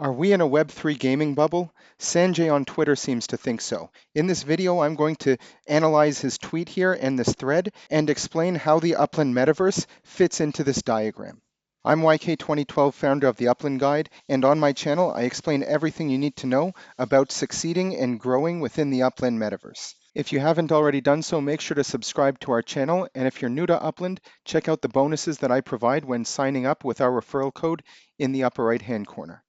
Are we in a Web3 gaming bubble? Sanjay on Twitter seems to think so. In this video, I'm going to analyze his tweet here and this thread and explain how the Upland metaverse fits into this diagram. I'm YK2012, founder of the Upland Guide, and on my channel, I explain everything you need to know about succeeding and growing within the Upland metaverse. If you haven't already done so, make sure to subscribe to our channel, and if you're new to Upland, check out the bonuses that I provide when signing up with our referral code in the upper right-hand corner.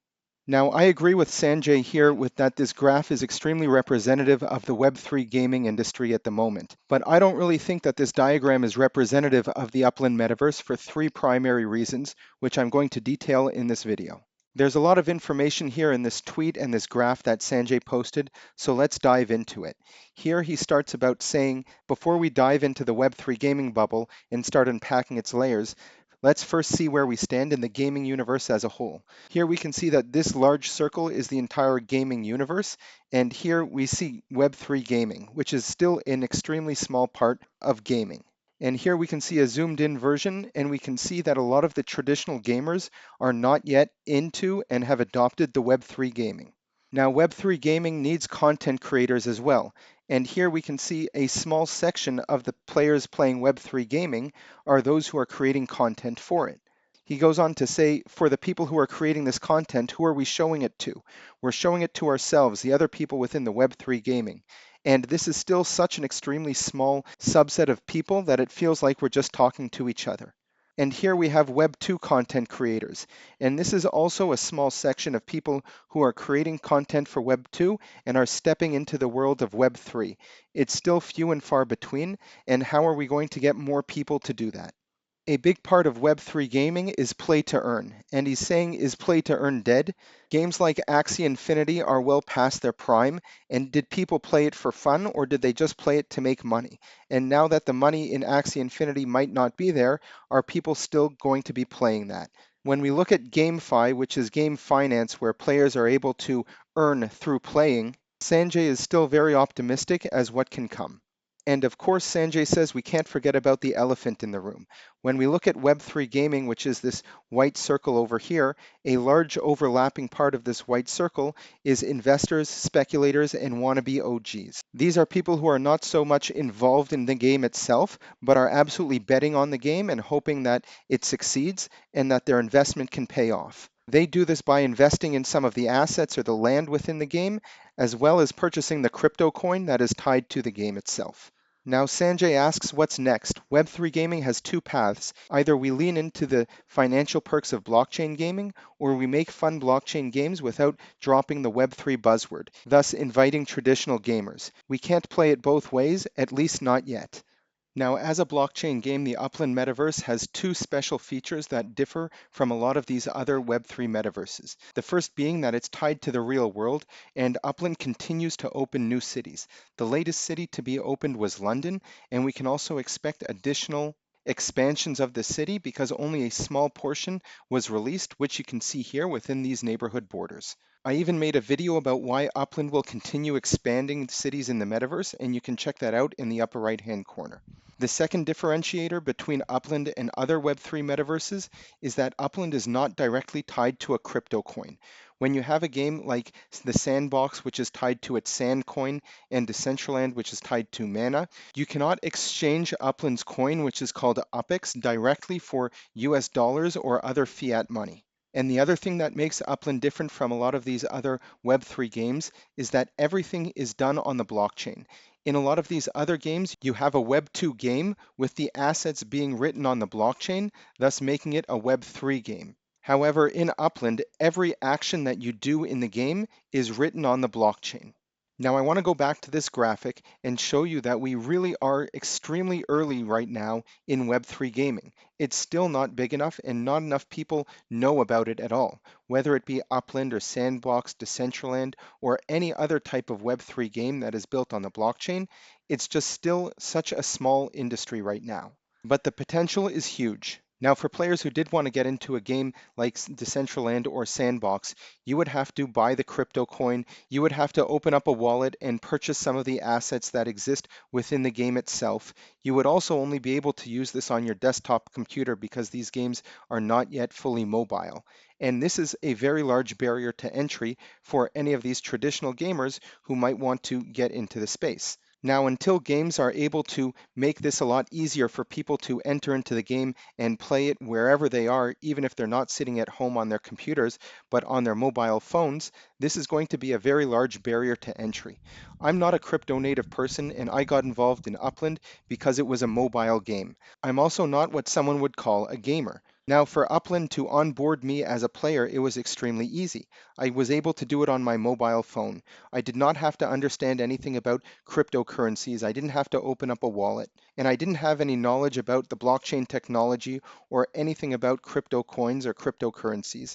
Now, I agree with Sanjay here with that this graph is extremely representative of the Web3 gaming industry at the moment. But I don't really think that this diagram is representative of the Upland metaverse for three primary reasons, which I'm going to detail in this video. There's a lot of information here in this tweet and this graph that Sanjay posted, so let's dive into it. Here he starts about saying, before we dive into the Web3 gaming bubble and start unpacking its layers, let's first see where we stand in the gaming universe as a whole. Here we can see that this large circle is the entire gaming universe, and here we see Web3 gaming, which is still an extremely small part of gaming. And here we can see a zoomed in version, and we can see that a lot of the traditional gamers are not yet into and have adopted the Web3 gaming. Now, Web3 gaming needs content creators as well. And here we can see a small section of the players playing Web3 gaming are those who are creating content for it. He goes on to say, for the people who are creating this content, who are we showing it to? We're showing it to ourselves, the other people within the Web3 gaming. And this is still such an extremely small subset of people that it feels like we're just talking to each other. And here we have Web 2 content creators. And this is also a small section of people who are creating content for Web 2 and are stepping into the world of Web 3. It's still few and far between. And how are we going to get more people to do that? A big part of Web3 gaming is play to earn, and he's saying, is play to earn dead? Games like Axie Infinity are well past their prime, and did people play it for fun, or did they just play it to make money? And now that the money in Axie Infinity might not be there, are people still going to be playing that? When we look at GameFi, which is game finance where players are able to earn through playing, Sanjay is still very optimistic as what can come. And of course, Sanjay says we can't forget about the elephant in the room. When we look at Web3 gaming, which is this white circle over here, a large overlapping part of this white circle is investors, speculators, and wannabe OGs. These are people who are not so much involved in the game itself, but are absolutely betting on the game and hoping that it succeeds and that their investment can pay off. They do this by investing in some of the assets or the land within the game, as well as purchasing the crypto coin that is tied to the game itself. Now, Sanjay asks, what's next? Web3 gaming has two paths. Either we lean into the financial perks of blockchain gaming, or we make fun blockchain games without dropping the Web3 buzzword, thus inviting traditional gamers. We can't play it both ways, at least not yet. Now, as a blockchain game, the Upland metaverse has two special features that differ from a lot of these other Web3 metaverses. The first being that it's tied to the real world, and Upland continues to open new cities. The latest city to be opened was London, and we can also expect additional expansions of the city because only a small portion was released, which you can see here within these neighborhood borders. I even made a video about why Upland will continue expanding cities in the metaverse, and you can check that out in the upper right-hand corner. The second differentiator between Upland and other Web3 metaverses is that Upland is not directly tied to a crypto coin. When you have a game like the Sandbox, which is tied to its Sand coin, and Decentraland, which is tied to Mana, you cannot exchange Upland's coin, which is called UPX, directly for US dollars or other fiat money. And the other thing that makes Upland different from a lot of these other Web3 games is that everything is done on the blockchain. In a lot of these other games, you have a Web 2 game with the assets being written on the blockchain, thus making it a Web 3 game. However, in Upland, every action that you do in the game is written on the blockchain. Now I want to go back to this graphic and show you that we really are extremely early right now in Web3 gaming. It's still not big enough and not enough people know about it at all. Whether it be Upland or Sandbox, Decentraland, or any other type of Web3 game that is built on the blockchain, it's just still such a small industry right now. But the potential is huge. Now, for players who did want to get into a game like Decentraland or Sandbox, you would have to buy the crypto coin, you would have to open up a wallet and purchase some of the assets that exist within the game itself. You would also only be able to use this on your desktop computer because these games are not yet fully mobile. And this is a very large barrier to entry for any of these traditional gamers who might want to get into the space. Now, until games are able to make this a lot easier for people to enter into the game and play it wherever they are, even if they're not sitting at home on their computers, but on their mobile phones, this is going to be a very large barrier to entry. I'm not a crypto native person, and I got involved in Upland because it was a mobile game. I'm also not what someone would call a gamer. Now, for Upland to onboard me as a player, it was extremely easy. I was able to do it on my mobile phone. I did not have to understand anything about cryptocurrencies. I didn't have to open up a wallet. And I didn't have any knowledge about the blockchain technology or anything about crypto coins or cryptocurrencies.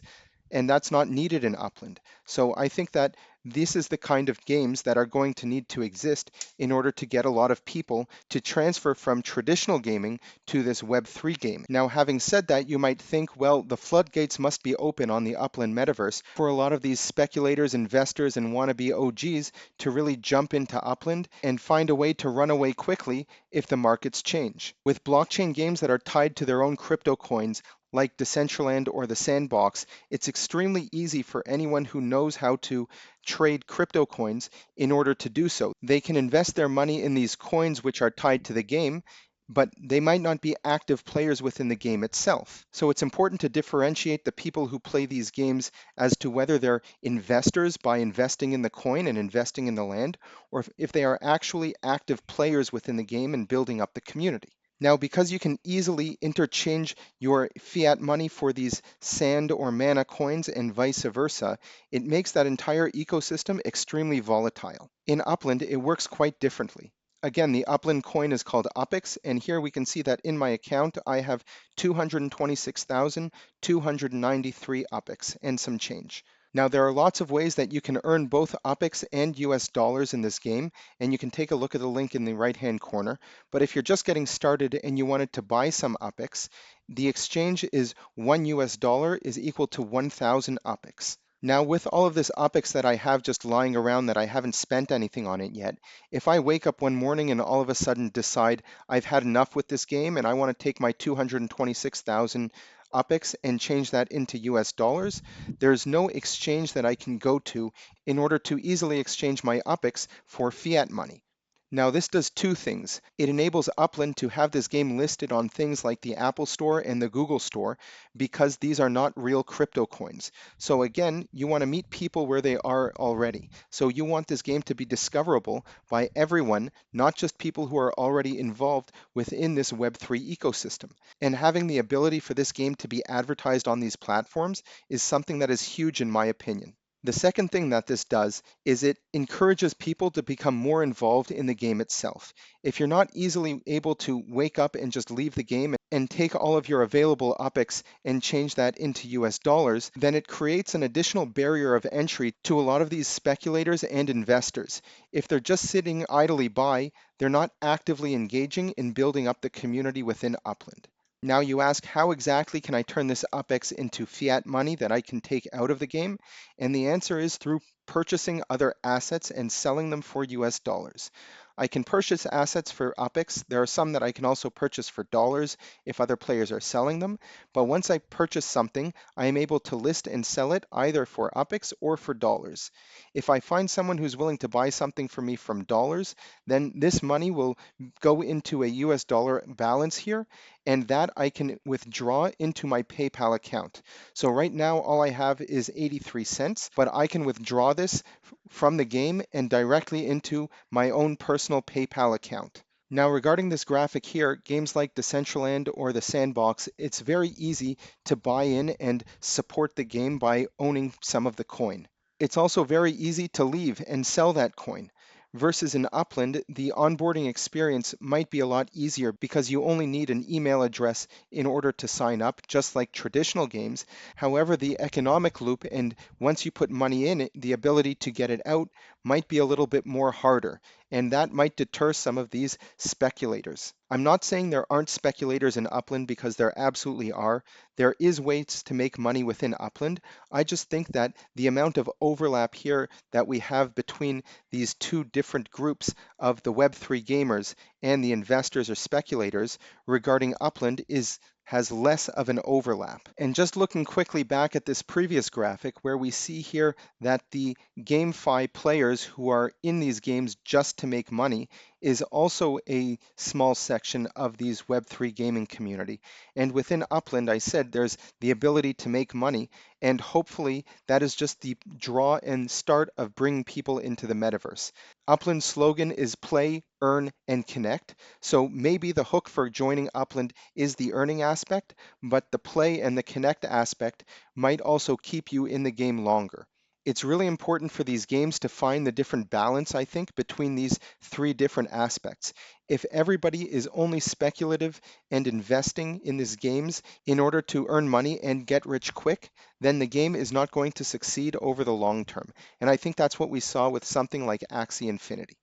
And that's not needed in Upland. So I think that this is the kind of games that are going to need to exist in order to get a lot of people to transfer from traditional gaming to this Web3 gaming. Now, having said that, you might think, well, the floodgates must be open on the Upland metaverse for a lot of these speculators, investors, and wannabe OGs to really jump into Upland and find a way to run away quickly if the markets change. With blockchain games that are tied to their own crypto coins, like Decentraland or the Sandbox, it's extremely easy for anyone who knows how to trade crypto coins in order to do so. They can invest their money in these coins which are tied to the game, but they might not be active players within the game itself. So it's important to differentiate the people who play these games as to whether they're investors by investing in the coin and investing in the land, or if they are actually active players within the game and building up the community. Now, because you can easily interchange your fiat money for these sand or mana coins and vice versa, it makes that entire ecosystem extremely volatile. In Upland, it works quite differently. Again, the Upland coin is called UPX, and here we can see that in my account, I have 226,293 UPX and some change. Now, there are lots of ways that you can earn both UPX and US dollars in this game, and you can take a look at the link in the right-hand corner. But if you're just getting started and you wanted to buy some UPX, the exchange is $1 is equal to 1,000 UPX. Now, with all of this UPX that I have just lying around that I haven't spent anything on it yet, if I wake up one morning and all of a sudden decide I've had enough with this game and I want to take my 226,000 UPX and change that into US dollars, there's no exchange that I can go to in order to easily exchange my UPX for fiat money. Now, this does two things. It enables Upland to have this game listed on things like the Apple Store and the Google Store because these are not real crypto coins. So again, you want to meet people where they are already. So you want this game to be discoverable by everyone, not just people who are already involved within this Web3 ecosystem. And having the ability for this game to be advertised on these platforms is something that is huge in my opinion. The second thing that this does is it encourages people to become more involved in the game itself. If you're not easily able to wake up and just leave the game and take all of your available UPX and change that into US dollars, then it creates an additional barrier of entry to a lot of these speculators and investors. If they're just sitting idly by, they're not actively engaging in building up the community within Upland. Now you ask, how exactly can I turn this UPX into fiat money that I can take out of the game? And the answer is through purchasing other assets and selling them for US dollars. I can purchase assets for UPX. There are some that I can also purchase for dollars if other players are selling them. But once I purchase something, I am able to list and sell it either for UPX or for dollars. If I find someone who's willing to buy something for me from dollars, then this money will go into a US dollar balance here, and that I can withdraw into my PayPal account. So right now, all I have is 83 cents, but I can withdraw this from the game and directly into my own personal PayPal account. Now, regarding this graphic here, games like Decentraland or the Sandbox, it's very easy to buy in and support the game by owning some of the coin. It's also very easy to leave and sell that coin. Versus in Upland, the onboarding experience might be a lot easier because you only need an email address in order to sign up, just like traditional games. However, the economic loop and once you put money in it, the ability to get it out might be a little bit more harder. and that might deter some of these speculators. I'm not saying there aren't speculators in Upland because there absolutely are. There is ways to make money within Upland. I just think that the amount of overlap here that we have between these two different groups of the Web3 gamers and the investors or speculators regarding Upland has less of an overlap. And just looking quickly back at this previous graphic where we see here that the GameFi players who are in these games just to make money is also a small section of these Web3 gaming community. And within Upland, I said there's the ability to make money, and hopefully that is just the draw and start of bringing people into the metaverse. Upland's slogan is play, earn, and connect. So maybe the hook for joining Upland is the earning aspect, but the play and the connect aspect might also keep you in the game longer. It's really important for these games to find the different balance, I think, between these three different aspects. If everybody is only speculative and investing in these games in order to earn money and get rich quick, then the game is not going to succeed over the long term. And I think that's what we saw with something like Axie Infinity.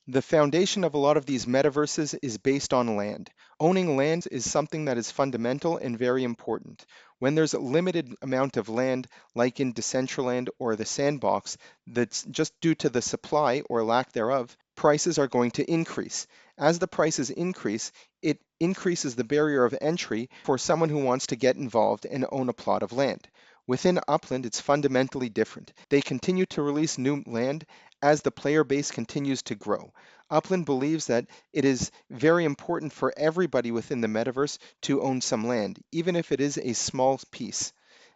The foundation of a lot of these metaverses is based on land. Owning land is something that is fundamental and very important. When there's a limited amount of land, like in Decentraland or the Sandbox, that's just due to the supply or lack thereof, prices are going to increase. As the prices increase, it increases the barrier of entry for someone who wants to get involved and own a plot of land. Within Upland, it's fundamentally different. They continue to release new land as the player base continues to grow. Upland believes that it is very important for everybody within the metaverse to own some land, even if it is a small piece.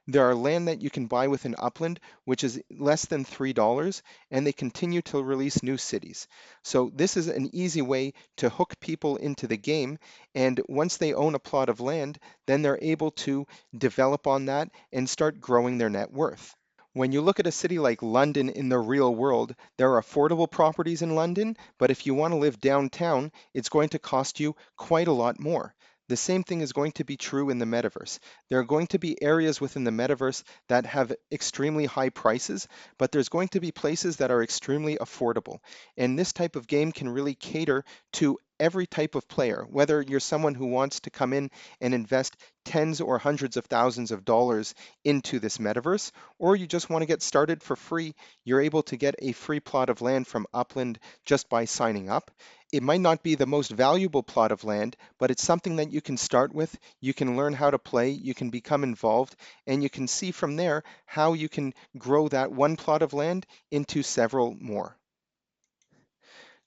There are land that you can buy within Upland, which is less than $3, and they continue to release new cities. So this is an easy way to hook people into the game, and once they own a plot of land, then they're able to develop on that and start growing their net worth. When you look at a city like London in the real world, there are affordable properties in London, but if you want to live downtown, it's going to cost you quite a lot more. The same thing is going to be true in the metaverse. There are going to be areas within the metaverse that have extremely high prices, but there's going to be places that are extremely affordable. And this type of game can really cater to every type of player, whether you're someone who wants to come in and invest tens or hundreds of thousands of dollars into this metaverse, or you just want to get started for free. You're able to get a free plot of land from Upland just by signing up. It might not be the most valuable plot of land, but it's something that you can start with. You can learn how to play, you can become involved, and you can see from there how you can grow that one plot of land into several more.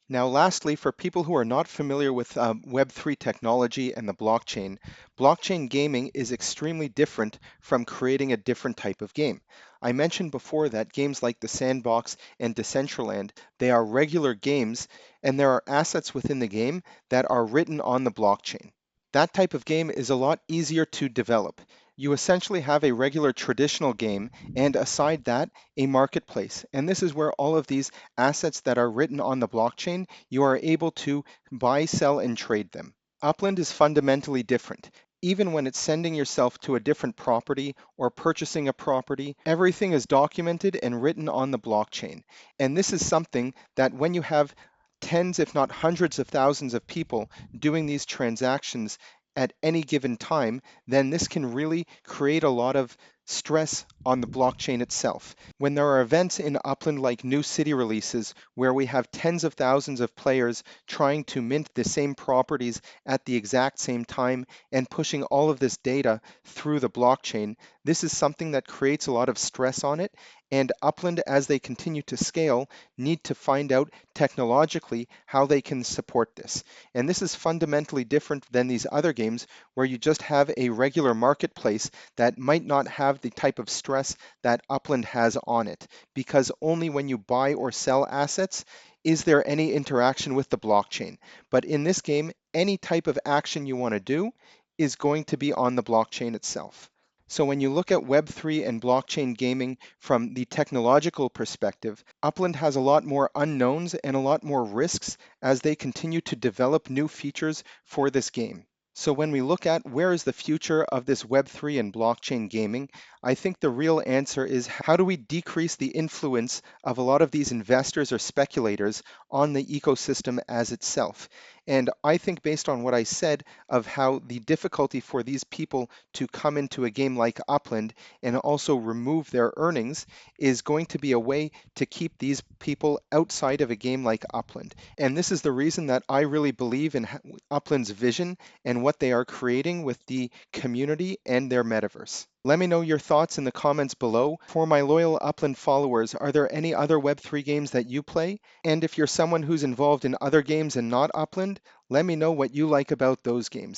Now, lastly, for people who are not familiar with Web3 technology and the blockchain, blockchain gaming is extremely different from creating a different type of game. I mentioned before that games like the Sandbox and Decentraland, they are regular games, and there are assets within the game that are written on the blockchain. That type of game is a lot easier to develop. You essentially have a regular traditional game and aside that, a marketplace. And this is where all of these assets that are written on the blockchain, you are able to buy, sell, and trade them. Upland is fundamentally different. Even when it's sending yourself to a different property or purchasing a property, everything is documented and written on the blockchain. And this is something that when you have tens, if not hundreds of thousands of people doing these transactions at any given time, then this can really create a lot of stress on the blockchain itself. When there are events in Upland like new city releases where we have tens of thousands of players trying to mint the same properties at the exact same time and pushing all of this data through the blockchain, this is something that creates a lot of stress on it. And Upland, as they continue to scale, need to find out technologically how they can support this. And this is fundamentally different than these other games where you just have a regular marketplace that might not have the type of stress that Upland has on it, because only when you buy or sell assets is there any interaction with the blockchain. But in this game, any type of action you want to do is going to be on the blockchain itself. So when you look at Web3 and blockchain gaming from the technological perspective, Upland has a lot more unknowns and a lot more risks as they continue to develop new features for this game. So when we look at where is the future of this Web3 and blockchain gaming, I think the real answer is how do we decrease the influence of a lot of these investors or speculators on the ecosystem as itself? And I think based on what I said of how the difficulty for these people to come into a game like Upland and also remove their earnings is going to be a way to keep these people outside of a game like Upland. And this is the reason that I really believe in Upland's vision and what they are creating with the community and their metaverse. Let me know your thoughts in the comments below. For my loyal Upland followers, are there any other Web3 games that you play? And if you're someone who's involved in other games and not Upland, let me know what you like about those games.